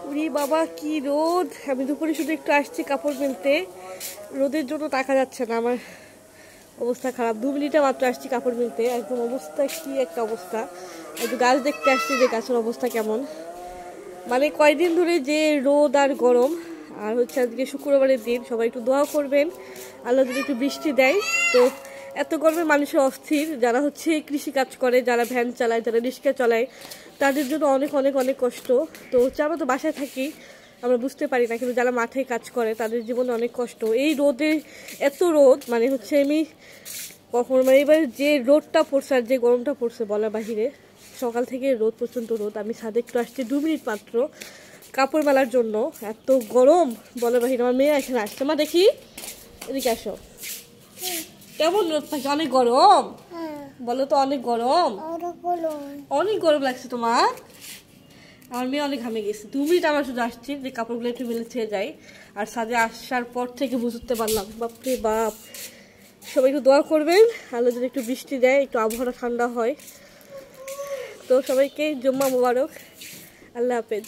উরি বাবা কি রোদ! আমি দুপুরে শুধু একটু আসছি কাপড় মেলতে, রোদের জন্য তাকা যাচ্ছে না, আমার অবস্থা খারাপ। 2 মিনিটে মাত্র আসছি কাপড় মেলতে, একদম অবস্থা কি একটা অবস্থা। একটু গাছ দেখতে আসছি যে গাছের অবস্থা কেমন। মানে কয়দিন ধরে যে রোদ আর গরম, আর হচ্ছে আজকে শুক্রবারের দিন, সবাই একটু দোয়া করবেন আল্লাহ যদি একটু বৃষ্টি দেয়। তো এত গরমে মানুষের অস্থির, যারা হচ্ছে কৃষি কাজ করে, যারা ভ্যান চালায়, যারা রিক্সা চালায়, তাদের জন্য অনেক অনেক অনেক কষ্ট। তো হচ্ছে আমরা তো বাসায় থাকি, আমরা বুঝতে পারি না, কিন্তু যারা মাঠে কাজ করে তাদের জীবনে অনেক কষ্ট। এই রোদে, এত রোদ, মানে হচ্ছে আমি কখন, মানে এবার যে রোদটা পড়ছে আর যে গরমটা পড়ছে বলার বাহিরে। সকাল থেকে রোদ, প্রচণ্ড রোদ। আমি ছাদে একটু আসছি 2 মিনিট মাত্র কাপড় মেলার জন্য, এত গরম বলার বাহিরে। আমার মেয়ে এখানে আসছে, মা দেখি, এদিকে আসো। কেমন রোদ থাকে? অনেক গরম বলো তো, অনেক গরম, অনেক গরম লাগছে তোমার? আমার মেয়ে অনেক ঘামে গেছে। 2 মিনিট আমরা শুধু আসছি যে কাপড়গুলো একটু মেলে ছেড়ে যাই, আর ছাদে আসার পর থেকে বুঝতে পারলাম বাপরে বাপ। সবাই একটু দোয়া করবেন আল্লাহ যদি একটু বৃষ্টি দেয়, একটু আবহাওয়া ঠান্ডা হয়। তো সবাইকে জুম্মা মোবারক, আল্লাহ হাফেজ।